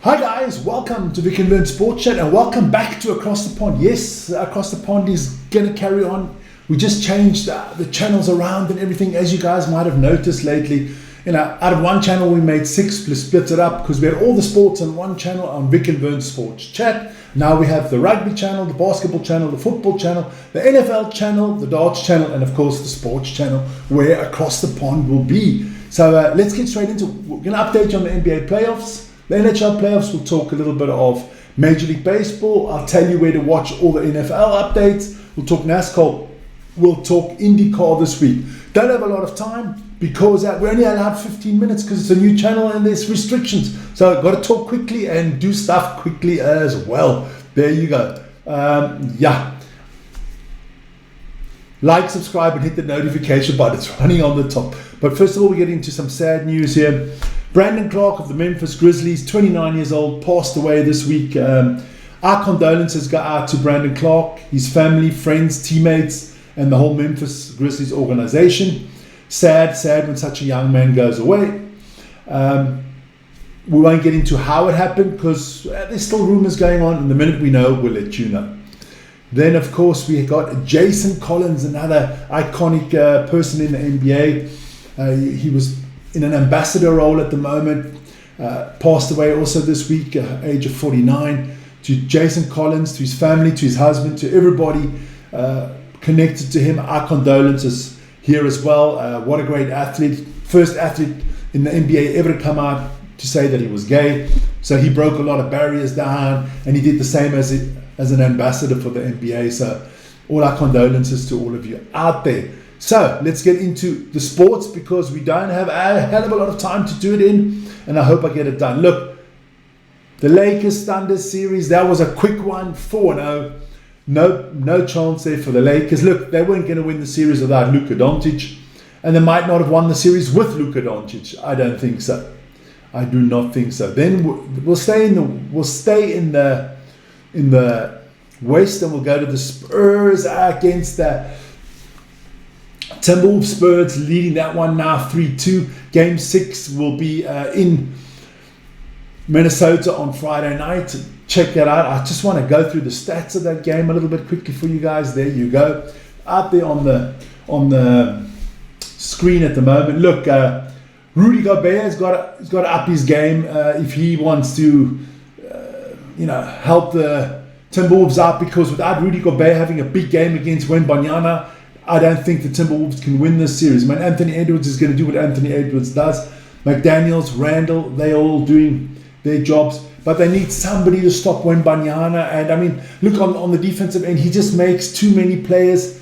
Hi guys, welcome to the Motorsport Chat and welcome back to Across the Pond. Yes, Across the Pond is going to carry on. We just changed the channels around and everything, as you guys might have noticed lately. Out of one channel we made 6, we split it up because we had all the sports on one channel on Vic and Vern Sports Chat. Now we have the rugby channel, the basketball channel, the football channel, the NFL channel, the darts channel, and of course the sports channel where Across the Pond will be. So let's get straight into it. We're going to update you on the NBA playoffs. The NHL playoffs, we'll talk a little bit of Major League Baseball. I'll tell you where to watch all the NFL updates. We'll talk NASCAR. We'll talk IndyCar this week. Don't have a lot of time because we're only allowed 15 minutes because it's a new channel and there's restrictions. So I've got to talk quickly and do stuff quickly as well. There you go. Like, subscribe, and hit the notification button. It's running on the top. But first of all, we get into some sad news here. Brandon Clark of the Memphis Grizzlies, 29 years old, passed away this week. Our condolences go out to Brandon Clark, his family, friends, teammates, and the whole Memphis Grizzlies organization. Sad when such a young man goes away. We won't get into how it happened because there's still rumors going on, and the minute we know, we'll let you know. Then, of course, we got Jason Collins, another iconic person in the NBA. He was in an ambassador role at the moment, passed away also this week, age of 49. To Jason Collins, to his family, to his husband, to everybody connected to him, our condolences here as well. What a great athlete, first athlete in the NBA ever to come out to say that he was gay. So he broke a lot of barriers down, and he did the same as an ambassador for the NBA. So all our condolences to all of you out there. So let's get into the sports because we don't have a hell of a lot of time to do it in, and I hope I get it done. Look, the Lakers Thunder series, that was a quick one, 4-0. No chance there for the Lakers. Look, they weren't going to win the series without Luka Doncic, and they might not have won the series with Luka Doncic. I don't think so. I do not think so. Then we'll stay in the West, and we'll go to the Spurs against the Timberwolves. Spurs leading that one now 3-2. Game 6 will be in Minnesota on Friday night. Check that out. I just want to go through the stats of that game a little bit quickly for you guys. There you go. Out there on the screen at the moment. Look, Rudy Gobert has got to up his game if he wants to help the Timberwolves out, because without Rudy Gobert having a big game against Wembanyama, I don't think the Timberwolves can win this series. I mean, Anthony Edwards is going to do what Anthony Edwards does. McDaniels, Randall, they're all doing their jobs. But they need somebody to stop Wembanyama. And, I mean, look on the defensive end. He just makes too many players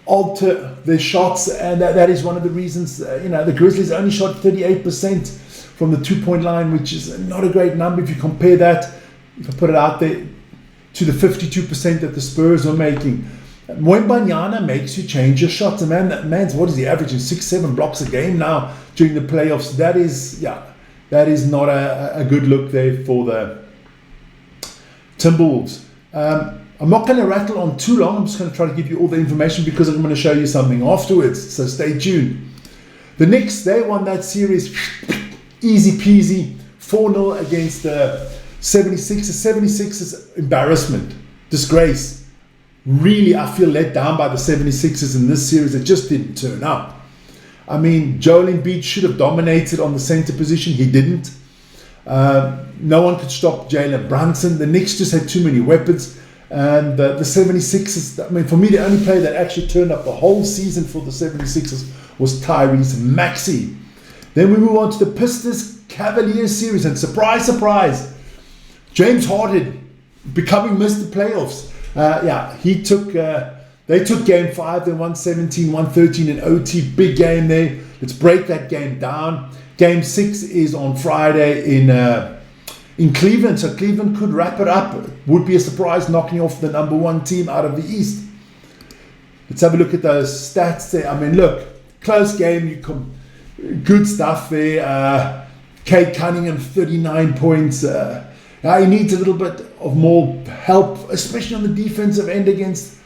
alter their shots. And that is one of the reasons, the Grizzlies only shot 38% from the two-point line, which is not a great number if you compare that, if I put it out there, to the 52% that the Spurs are making. Wembanyama makes you change your shots. And that man's, what is he averaging? 6-7 blocks a game now during the playoffs. That is not a good look there for the Timberwolves. I'm not going to rattle on too long. I'm just going to try to give you all the information because I'm going to show you something afterwards. So stay tuned. The Knicks, they won that series easy peasy, 4-0 against the 76ers. 76ers embarrassment, disgrace. Really, I feel let down by the 76ers in this series. It just didn't turn up. I mean, Joel Embiid should have dominated on the center position. He didn't. No one could stop Jalen Brunson. The Knicks just had too many weapons. And the 76ers, I mean, for me, the only player that actually turned up the whole season for the 76ers was Tyrese Maxey. Then we move on to the Pistons Cavaliers series. And surprise, surprise, James Harden becoming Mr. Playoffs. They took game 5, they won 17-113 in OT, big game there. Let's break that game down. Game 6 is on Friday in Cleveland, so Cleveland could wrap it up. Would be a surprise, knocking off the number 1 team out of the East. Let's have a look at those stats there. I mean, look, close game, good stuff there. Cade Cunningham, 39 points. He needs a little bit of more help, especially on the defensive end against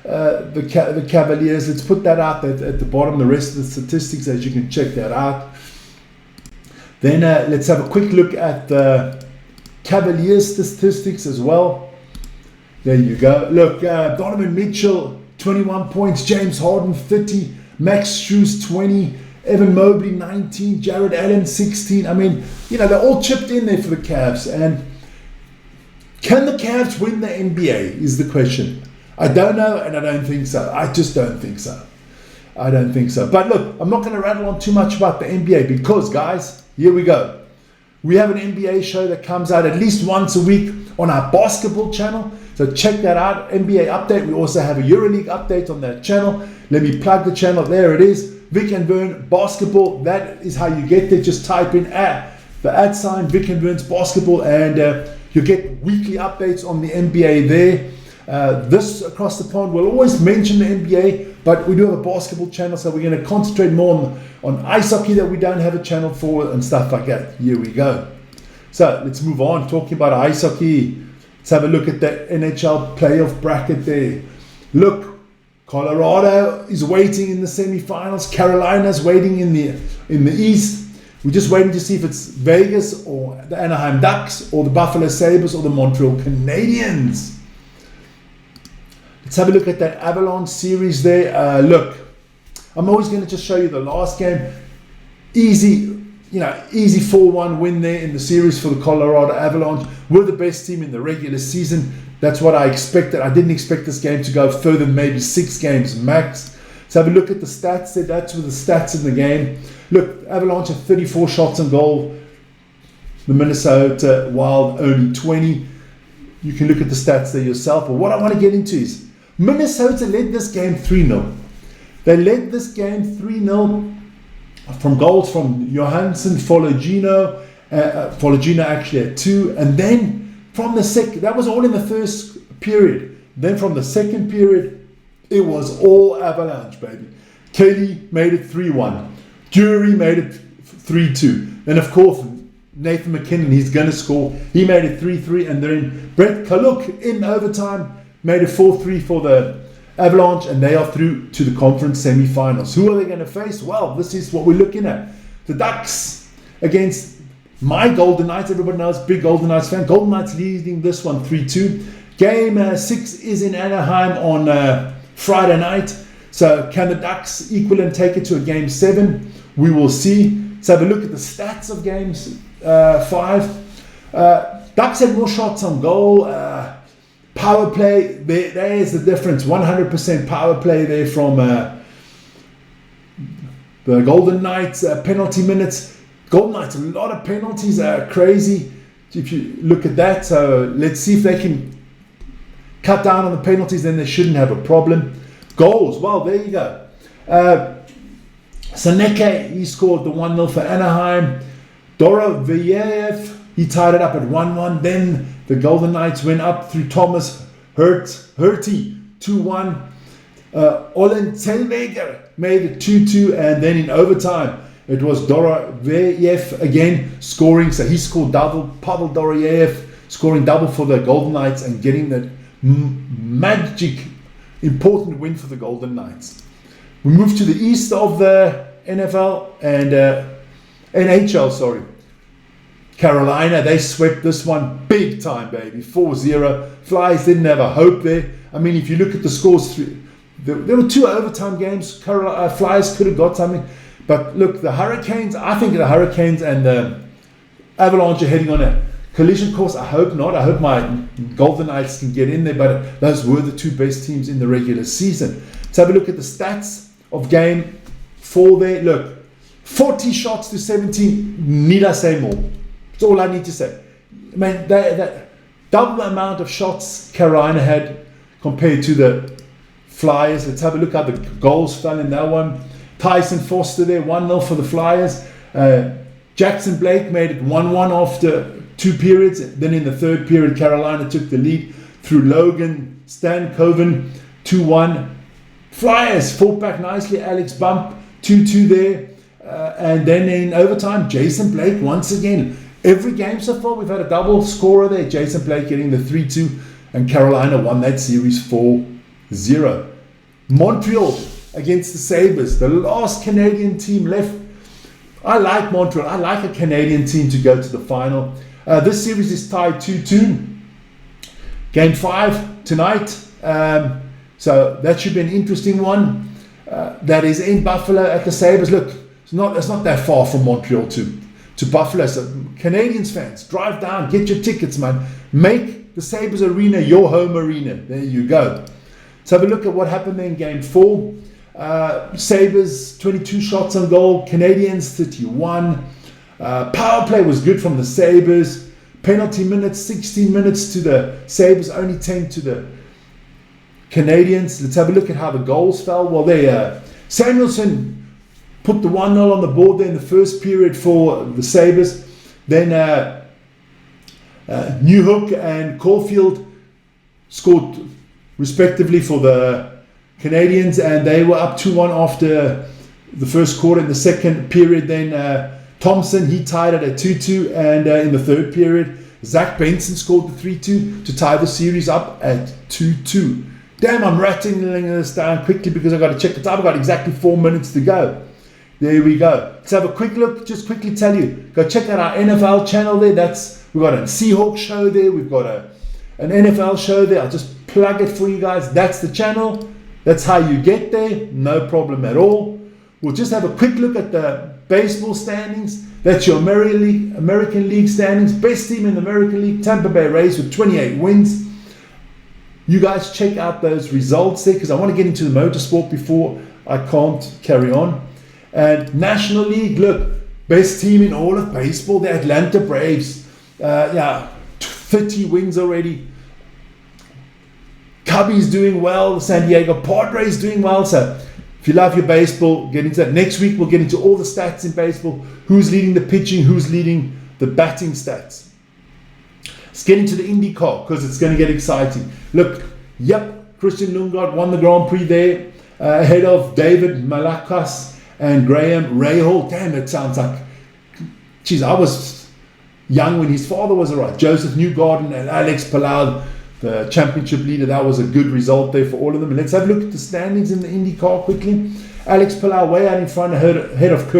the Cavaliers. Let's put that out at the bottom, the rest of the statistics, as you can check that out. Then let's have a quick look at the Cavaliers statistics as well. There you go. Look, Donovan Mitchell, 21 points. James Harden, 30. Max Strus, 20. Evan Mobley, 19. Jared Allen, 16. I mean, you know, they're all chipped in there for the Cavs. And can the Cavs win the NBA is the question. I don't know, and I don't think so. I just don't think so. I don't think so. But look, I'm not going to rattle on too much about the NBA because, guys, here we go. We have an NBA show that comes out at least once a week on our basketball channel. So check that out, NBA update. We also have a EuroLeague update on that channel. Let me plug the channel. There it is. Vic and Vern Basketball. That is how you get there. Just type in the @ Vic and Vern's Basketball, and you get weekly updates on the NBA there. This across the pond will always mention the NBA, but we do have a basketball channel, so we're going to concentrate more on ice hockey that we don't have a channel for and stuff like that. Here we go. So let's move on. Talking about ice hockey, let's have a look at the NHL playoff bracket there. Look, Colorado is waiting in the semifinals. Carolina's waiting in the East. We're just waiting to see if it's Vegas or the Anaheim Ducks or the Buffalo Sabres or the Montreal Canadiens. Let's have a look at that Avalanche series there. Look, I'm always going to just show you the last game. Easy 4-1 win there in the series for the Colorado Avalanche. We're the best team in the regular season. That's what I expected. I didn't expect this game to go further than maybe 6 games max. Let's have a look at the stats there. That's with the stats in the game. Look, Avalanche have 34 shots on goal. The Minnesota Wild only 20. You can look at the stats there yourself. But what I want to get into is Minnesota led this game 3-0. They led this game 3-0 from goals from Johansson, Foligino actually at 2, and then from the second, that was all in the first period. Then from the second period, it was all Avalanche, baby. Kelly made it 3-1. Jury made it 3-2. Then of course, Nathan McKinnon, he's going to score. He made it 3-3, and then Brett Kaluk in overtime made it 4-3 for the Avalanche, and they are through to the conference semifinals. Who are they going to face? Well, this is what we're looking at. The Ducks against my Golden Knights. Everybody knows, big Golden Knights fan. Golden Knights leading this one 3-2. Game 6 is in Anaheim on Friday night. So can the Ducks equal and take it to a game 7? We will see. Let's have a look at the stats of games 5. Ducks had more shots on goal. Power play, there's the difference. 100% power play there from the Golden Knights. Penalty minutes. Golden Knights, a lot of penalties are crazy if you look at that. So let's see if they can cut down on the penalties, then they shouldn't have a problem. Goals, well, there you go. Saneke, he scored the 1-0 for Anaheim. Doroveyev, he tied it up at 1-1. Then the Golden Knights went up through Thomas Hurty, 2-1. Olen Zellweger made it 2-2, and then in overtime, it was Doroveyev again scoring. So he scored double. Pavel Doroveyev scoring double for the Golden Knights and getting that magic, important win for the Golden Knights. We move to the east of the NFL and NHL, sorry. Carolina, they swept this one big time, baby. 4-0. Flyers didn't have a hope there. I mean, if you look at the scores, there were 2 overtime games. Flyers could have got something. But look, the Hurricanes, I think the Hurricanes and the Avalanche are heading on a collision course. I hope not. I hope my Golden Knights can get in there. But those were the 2 best teams in the regular season. Let's have a look at the stats of game 4 there. Look, 40 shots to 17. Need I say more? That's all I need to say. I mean, that double the amount of shots Carolina had compared to the Flyers. Let's have a look how the goals fell in that one. Tyson Foster there, 1-0 for the Flyers. Jackson Blake made it 1-1 after 2 periods. Then in the third period, Carolina took the lead through Logan Stankoven, 2-1. Flyers fought back nicely. Alex Bump, 2-2 there. And then in overtime, Jason Blake once again. Every game so far, we've had a double scorer there. Jason Blake getting the 3-2. And Carolina won that series 4-0. Montreal against the Sabres, the last Canadian team left. I like Montreal. I like a Canadian team to go to the final. This series is tied 2-2. Game 5 tonight. So that should be an interesting one. That is in Buffalo at the Sabres. Look, it's not that far from Montreal to Buffalo. So Canadians fans, drive down, get your tickets, man. Make the Sabres Arena your home arena. There you go. Let's have a look at what happened there in Game 4. Sabres 22 shots on goal, Canadians 31. Power play was good from the Sabres. Penalty minutes, 16 minutes to the Sabres, only 10 to the Canadians. Let's have a look at how the goals fell. Well, Samuelson put the 1-0 on the board there in the first period for the Sabres. Then Newhook and Caulfield scored respectively for the Canadians, and they were up 2-1 after the first quarter. In the second period, then Thompson, he tied it at 2-2, and in the third period, Zach Benson scored the 3-2 to tie the series up at 2-2. Damn, I'm rattling this down quickly because I've got to check the time. I've got exactly 4 minutes to go. There we go. Let's have a quick look. Just quickly tell you, go check out our NFL channel there. We've got a Seahawks show there. We've got an NFL show there. I'll just plug it for you guys. That's the channel. That's how you get there. No problem at all. We'll just have a quick look at the baseball standings. That's your American League standings. Best team in the American League, Tampa Bay Rays with 28 wins. You guys check out those results there because I want to get into the motorsport before I can't carry on. And National League, look, best team in all of baseball, the Atlanta Braves. 30 wins already. Cubbies doing well. The San Diego Padres doing well. So if you love your baseball, get into that. Next week, we'll get into all the stats in baseball. Who's leading the pitching? Who's leading the batting stats? Let's get into the IndyCar because it's going to get exciting. Look, Christian Lundgaard won the Grand Prix there ahead of David Malakas and Graham Rahal. Damn, that sounds like... Geez, I was young when his father was around. Joseph Newgarden and Alex Palau, the championship leader. That was a good result there for all of them. And let's have a look at the standings in the IndyCar quickly. Alex Palau way out in front ahead of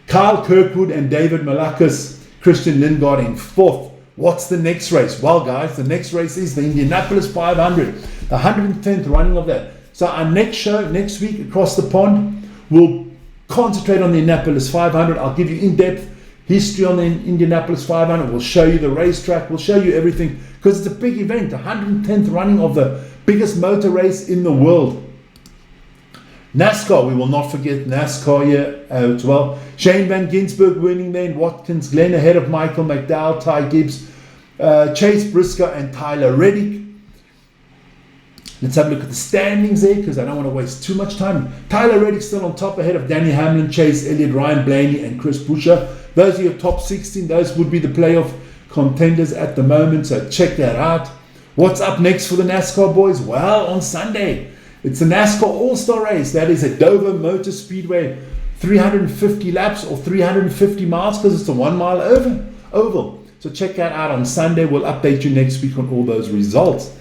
Kyle Kirkwood and David Malakas. Christian Lundgaard in fourth. What's the next race? Well, guys, the next race is the Indianapolis 500, the 110th running of that. So our next show, next week, across the pond, we'll concentrate on the Indianapolis 500. I'll give you in-depth history on the Indianapolis 500. We'll show you the racetrack. We'll show you everything because it's a big event, the 110th running of the biggest motor race in the world. NASCAR, we will not forget NASCAR here as well. Shane Van Gisbergen winning there in Watkins Glen ahead of Michael McDowell, Ty Gibbs, Chase Briscoe and Tyler Reddick. Let's have a look at the standings there because I don't want to waste too much time. Tyler Reddick still on top ahead of Danny Hamlin, Chase Elliott, Ryan Blaney and Chris Buescher. Those are your top 16. Those would be the playoff contenders at the moment, so check that out. What's up next for the NASCAR boys? Well, on Sunday, it's the NASCAR All-Star Race. That is at Dover Motor Speedway, 350 laps or 350 miles because it's a 1 mile oval. So check that out on Sunday. We'll update you next week on all those results.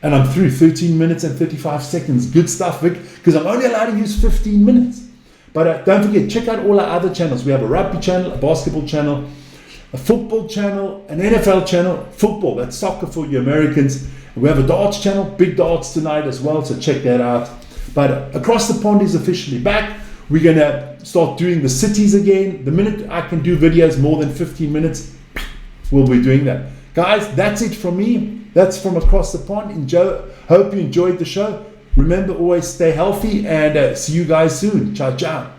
And I'm through 13 minutes and 35 seconds. Good stuff, Vic, because I'm only allowed to use 15 minutes. But don't forget, check out all our other channels. We have a rugby channel, a basketball channel, a football channel, an NFL channel. Football, that's soccer for you Americans. We have a darts channel, big darts tonight as well, so check that out. But Across the Pond is officially back. We're going to start doing the cities again. The minute I can do videos more than 15 minutes, we'll be doing that. Guys, that's it from me. That's from Across the Pond. Hope you enjoyed the show. Remember, always stay healthy and see you guys soon. Ciao, ciao.